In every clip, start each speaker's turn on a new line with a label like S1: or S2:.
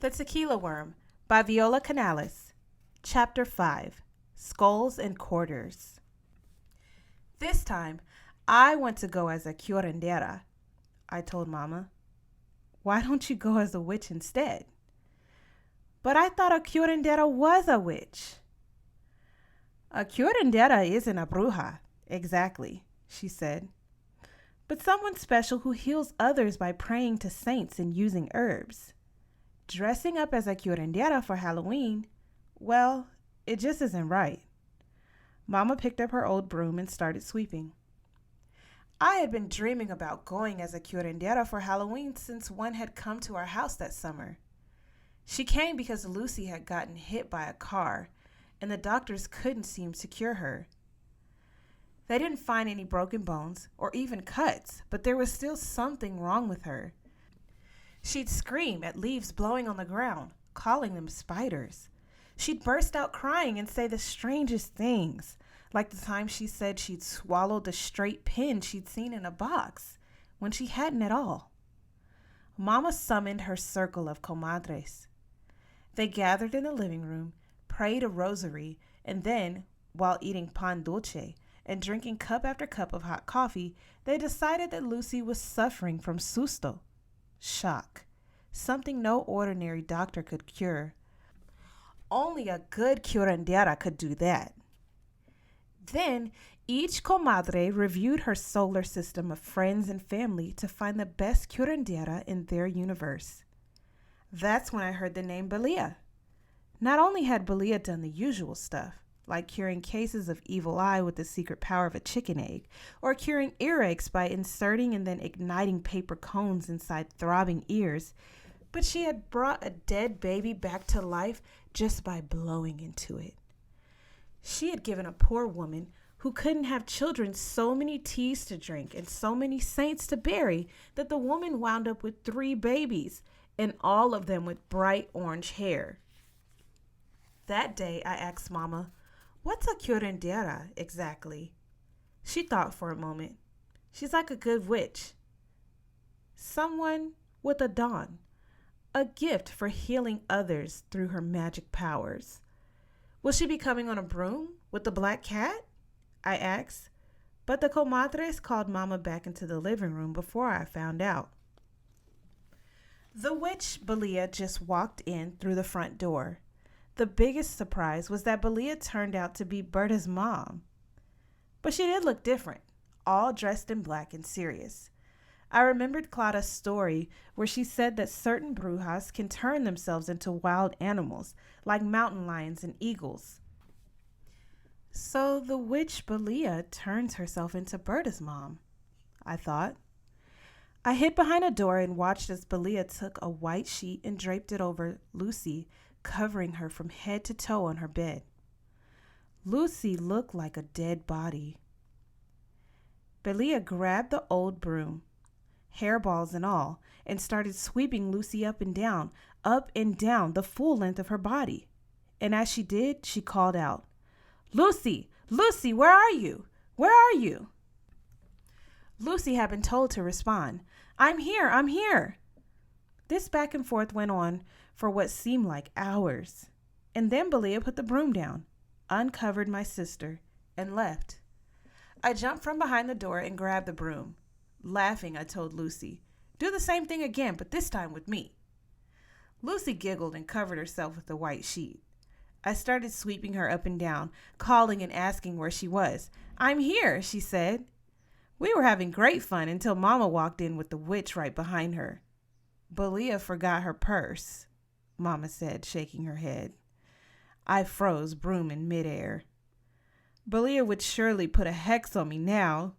S1: The Tequila Worm by Viola Canales. Chapter 5. Skulls and Quarters. This time, I want to go as a curandera, I told Mama. Why don't you go as a witch instead? But I thought a curandera was a witch. A curandera isn't a bruja, exactly, she said. But someone special who heals others by praying to saints and using herbs. Dressing up as a curandera for Halloween, well, it just isn't right. Mama picked up her old broom and started sweeping. I had been dreaming about going as a curandera for Halloween since one had come to our house that summer. She came because Lucy had gotten hit by a car, and the doctors couldn't seem to cure her. They didn't find any broken bones or even cuts, but there was still something wrong with her. She'd scream at leaves blowing on the ground, calling them spiders. She'd burst out crying and say the strangest things, like the time she said she'd swallowed the straight pin she'd seen in a box, when she hadn't at all. Mama summoned her circle of comadres. They gathered in the living room, prayed a rosary, and then, while eating pan dulce and drinking cup after cup of hot coffee, they decided that Lucy was suffering from susto, shock, something no ordinary doctor could cure. Only a good curandera could do that. Then each comadre reviewed her solar system of friends and family to find the best curandera in their universe. That's when I heard the name Belia. Not only had Belia done the usual stuff, like curing cases of evil eye with the secret power of a chicken egg, or curing earaches by inserting and then igniting paper cones inside throbbing ears, but she had brought a dead baby back to life just by blowing into it. She had given a poor woman who couldn't have children so many teas to drink and so many saints to bury that the woman wound up with 3 babies, and all of them with bright orange hair. That day I asked Mama, "What's a curandera exactly?" She thought for a moment. She's like a good witch. Someone with a don, a gift for healing others through her magic powers. Will she be coming on a broom with the black cat? I asked, but the comadres called Mama back into the living room before I found out. The witch Belia just walked in through the front door. The biggest surprise was that Belia turned out to be Berta's mom. But she did look different, all dressed in black and serious. I remembered Clara's story where she said that certain brujas can turn themselves into wild animals, like mountain lions and eagles. So the witch Belia turns herself into Berta's mom, I thought. I hid behind a door and watched as Belia took a white sheet and draped it over Lucy, covering her from head to toe on her bed. Lucy looked like a dead body. Belia grabbed the old broom, hairballs and all, and started sweeping Lucy up and down, the full length of her body. And as she did, she called out, "Lucy, Lucy, where are you? Where are you?" Lucy had been told to respond, I'm here. This back and forth went on for what seemed like hours. And then Belia put the broom down, uncovered my sister, and left. I jumped from behind the door and grabbed the broom. Laughing, I told Lucy, "Do the same thing again, but this time with me." Lucy giggled and covered herself with the white sheet. I started sweeping her up and down, calling and asking where she was. "I'm here," she said. We were having great fun until Mama walked in with the witch right behind her. "Belia forgot her purse," Mama said, shaking her head. I froze, broom in midair. Belia would surely put a hex on me now.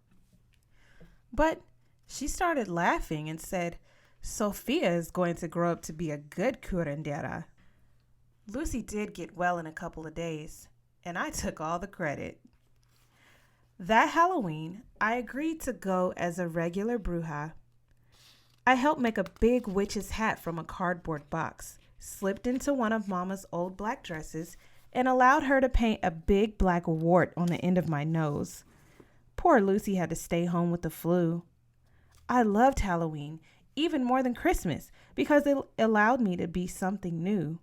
S1: But she started laughing and said, "Sophia is going to grow up to be a good curandera." Lucy did get well in a couple of days, and I took all the credit. That Halloween, I agreed to go as a regular bruja. I helped make a big witch's hat from a cardboard box, slipped into one of Mama's old black dresses, and allowed her to paint a big black wart on the end of my nose. Poor Lucy had to stay home with the flu. I loved Halloween, even more than Christmas, because it allowed me to be something new.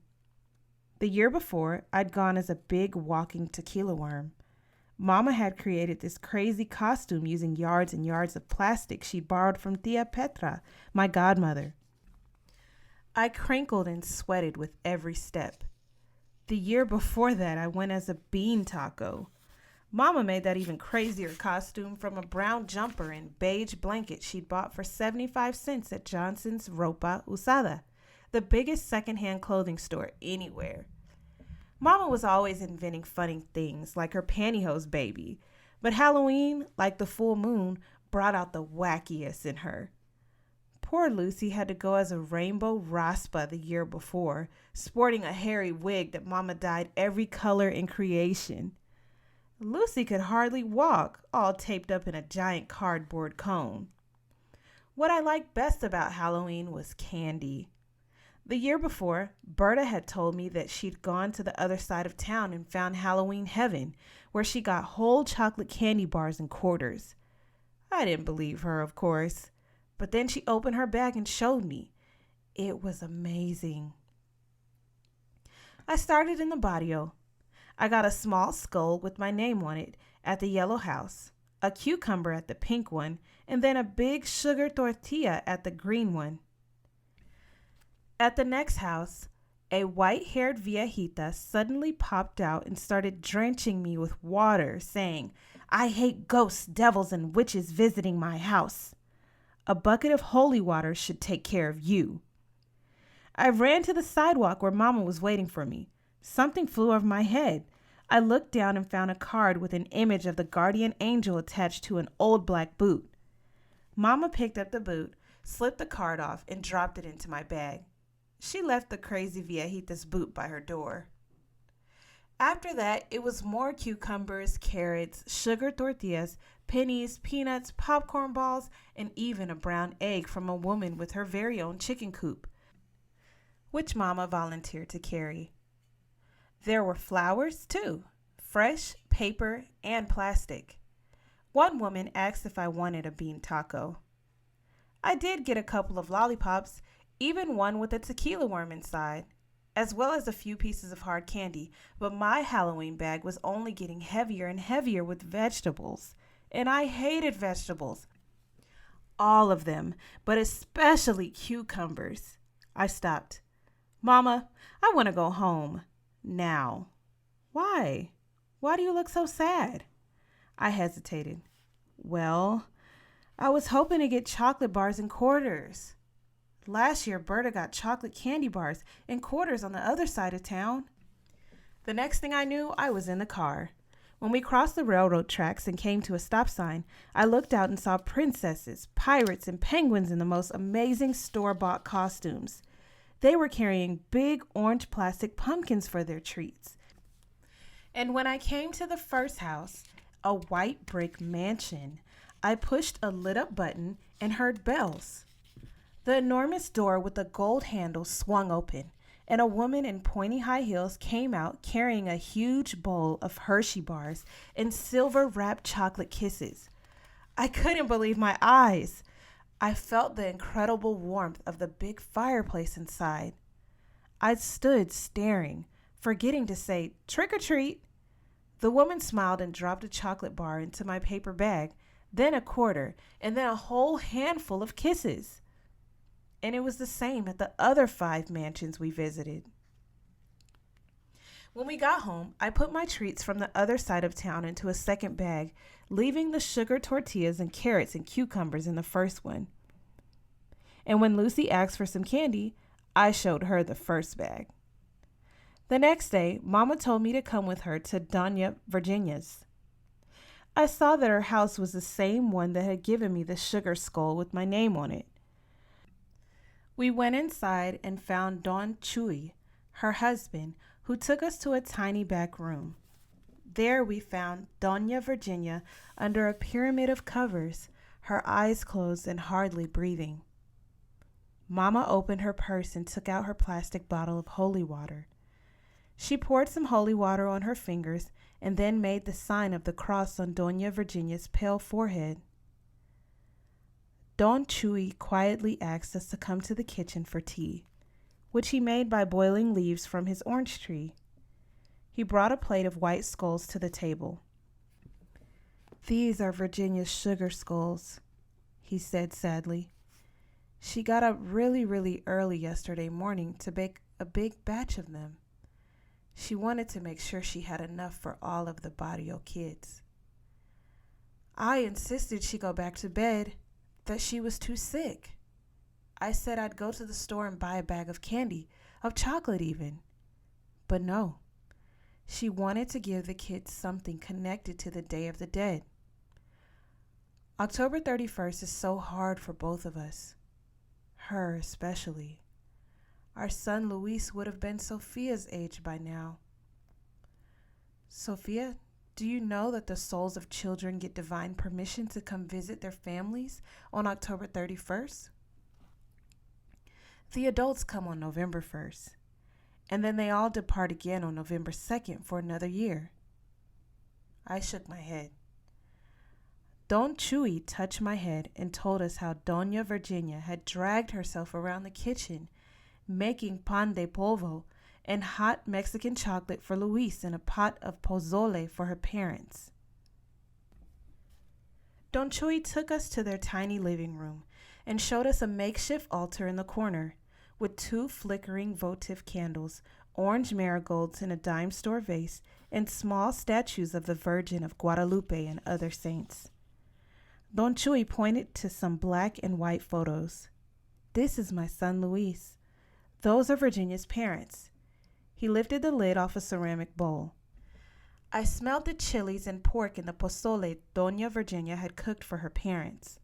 S1: The year before, I'd gone as a big walking tequila worm. Mama had created this crazy costume using yards and yards of plastic she borrowed from Tia Petra, my godmother. I crinkled and sweated with every step. The year before that, I went as a bean taco. Mama made that even crazier costume from a brown jumper and beige blanket she'd bought for 75 cents at Johnson's Ropa Usada, the biggest secondhand clothing store anywhere. Mama was always inventing funny things, like her pantyhose baby. But Halloween, like the full moon, brought out the wackiest in her. Poor Lucy had to go as a rainbow raspa the year before, sporting a hairy wig that Mama dyed every color in creation. Lucy could hardly walk, all taped up in a giant cardboard cone. What I liked best about Halloween was candy. The year before, Berta had told me that she'd gone to the other side of town and found Halloween heaven, where she got whole chocolate candy bars and quarters. I didn't believe her, of course, but then she opened her bag and showed me. It was amazing. I started in the barrio. I got a small skull with my name on it at the yellow house, a cucumber at the pink one, and then a big sugar tortilla at the green one. At the next house, a white-haired viejita suddenly popped out and started drenching me with water, saying, "I hate ghosts, devils, and witches visiting my house. A bucket of holy water should take care of you." I ran to the sidewalk where Mama was waiting for me. Something flew over my head. I looked down and found a card with an image of the guardian angel attached to an old black boot. Mama picked up the boot, slipped the card off, and dropped it into my bag. She left the crazy viejita's boot by her door. After that, it was more cucumbers, carrots, sugar tortillas, pennies, peanuts, popcorn balls, and even a brown egg from a woman with her very own chicken coop, which Mama volunteered to carry. There were flowers, too, fresh, paper, and plastic. One woman asked if I wanted a bean taco. I did get a couple of lollipops, even one with a tequila worm inside, as well as a few pieces of hard candy, but my Halloween bag was only getting heavier and heavier with vegetables, and I hated vegetables. All of them, but especially cucumbers. I stopped. "Mama, I want to go home. Now." "Why? Why do you look so sad?" I hesitated. "Well, I was hoping to get chocolate bars and quarters. Last year, Berta got chocolate candy bars and quarters on the other side of town." The next thing I knew, I was in the car. When we crossed the railroad tracks and came to a stop sign, I looked out and saw princesses, pirates, and penguins in the most amazing store-bought costumes. They were carrying big orange plastic pumpkins for their treats. And when I came to the first house, a white brick mansion, I pushed a lit-up button and heard bells. The enormous door with the gold handle swung open, and a woman in pointy high heels came out carrying a huge bowl of Hershey bars and silver-wrapped chocolate kisses. I couldn't believe my eyes. I felt the incredible warmth of the big fireplace inside. I stood staring, forgetting to say, "Trick or treat." The woman smiled and dropped a chocolate bar into my paper bag, then a quarter, and then a whole handful of kisses. And it was the same at the other 5 mansions we visited. When we got home, I put my treats from the other side of town into a second bag, leaving the sugar tortillas and carrots and cucumbers in the first one. And when Lucy asked for some candy, I showed her the first bag. The next day, Mama told me to come with her to Doña Virginia's. I saw that her house was the same one that had given me the sugar skull with my name on it. We went inside and found Don Chuy, her husband, who took us to a tiny back room. There we found Doña Virginia under a pyramid of covers, her eyes closed and hardly breathing. Mama opened her purse and took out her plastic bottle of holy water. She poured some holy water on her fingers and then made the sign of the cross on Doña Virginia's pale forehead. Don Chewy quietly asked us to come to the kitchen for tea, which he made by boiling leaves from his orange tree. He brought a plate of white skulls to the table. "These are Virginia's sugar skulls," he said sadly. "She got up really early yesterday morning to bake a big batch of them. She wanted to make sure she had enough for all of the barrio kids. I insisted she go back to bed, that she was too sick. I said I'd go to the store and buy a bag of candy, of chocolate even. But no, she wanted to give the kids something connected to the Day of the Dead. October 31st is so hard for both of us. Her especially. Our son Luis would have been Sophia's age by now. Sophia, do you know that the souls of children get divine permission to come visit their families on October 31st? The adults come on November 1st, and then they all depart again on November 2nd for another year." I shook my head. Don Chewy touched my head and told us how Doña Virginia had dragged herself around the kitchen, making pan de polvo and hot Mexican chocolate for Luis and a pot of pozole for her parents. Don Chewy took us to their tiny living room and showed us a makeshift altar in the corner with 2 flickering votive candles, orange marigolds in a dime store vase, and small statues of the Virgin of Guadalupe and other saints. Don Chewy pointed to some black and white photos. "This is my son Luis. Those are Virginia's parents." He lifted the lid off a ceramic bowl. I smelled the chilies and pork in the pozole Doña Virginia had cooked for her parents.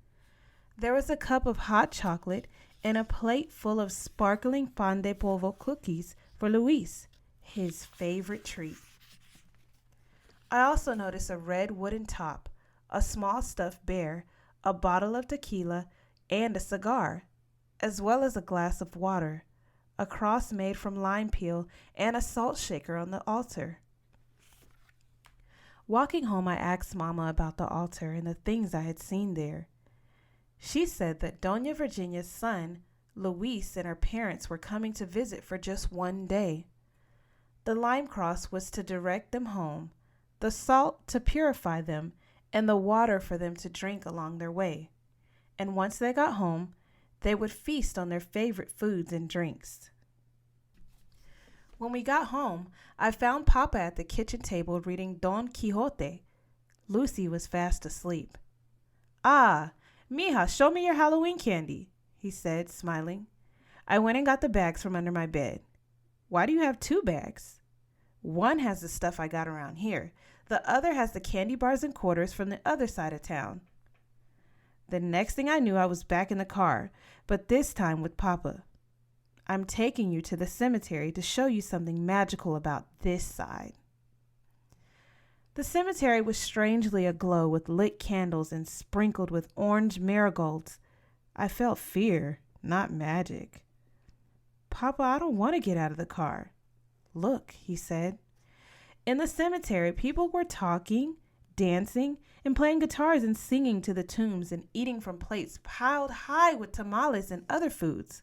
S1: There was a cup of hot chocolate and a plate full of sparkling pan de polvo cookies for Luis, his favorite treat. I also noticed a red wooden top, a small stuffed bear, a bottle of tequila, and a cigar, as well as a glass of water, a cross made from lime peel, and a salt shaker on the altar. Walking home, I asked Mama about the altar and the things I had seen there. She said that Doña Virginia's son, Luis, and her parents were coming to visit for just one day. The lime cross was to direct them home, the salt to purify them, and the water for them to drink along their way. And once they got home, they would feast on their favorite foods and drinks. When we got home, I found Papa at the kitchen table reading Don Quixote. Lucy was fast asleep. "Ah, mija, show me your Halloween candy," he said, smiling. I went and got the bags from under my bed. "Why do you have 2 bags?" "One has the stuff I got around here. The other has the candy bars and quarters from the other side of town." The next thing I knew, I was back in the car, but this time with Papa. "I'm taking you to the cemetery to show you something magical about this side." The cemetery was strangely aglow with lit candles and sprinkled with orange marigolds. I felt fear, not magic. "Papa, I don't want to get out of the car." "Look," he said. In the cemetery, people were talking, dancing, and playing guitars and singing to the tunes and eating from plates piled high with tamales and other foods.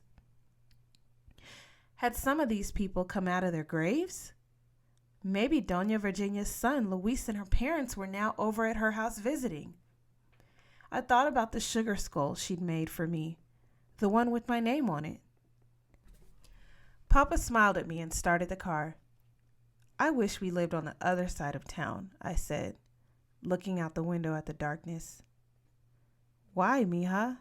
S1: Had some of these people come out of their graves? Maybe Doña Virginia's son, Luis, and her parents were now over at her house visiting. I thought about the sugar skull she'd made for me, the one with my name on it. Papa smiled at me and started the car. "I wish we lived on the other side of town," I said, looking out the window at the darkness. "Why, mija?"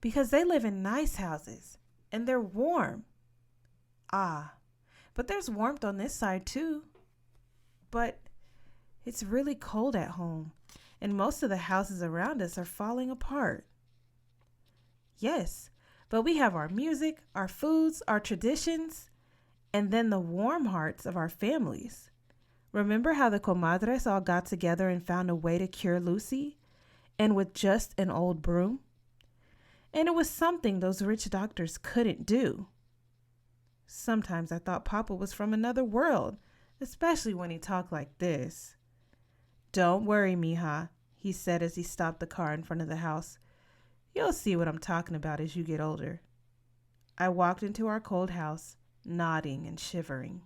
S1: "Because they live in nice houses, and they're warm." "Ah, but there's warmth on this side too." "But it's really cold at home, and most of the houses around us are falling apart." "Yes, but we have our music, our foods, our traditions, and then the warm hearts of our families. Remember how the comadres all got together and found a way to cure Lucy, and with just an old broom? And it was something those rich doctors couldn't do." Sometimes I thought Papa was from another world, especially when he talked like this. "Don't worry, mija," he said as he stopped the car in front of the house. You'll see what I'm talking about as you get older. I walked into our cold house, nodding and shivering.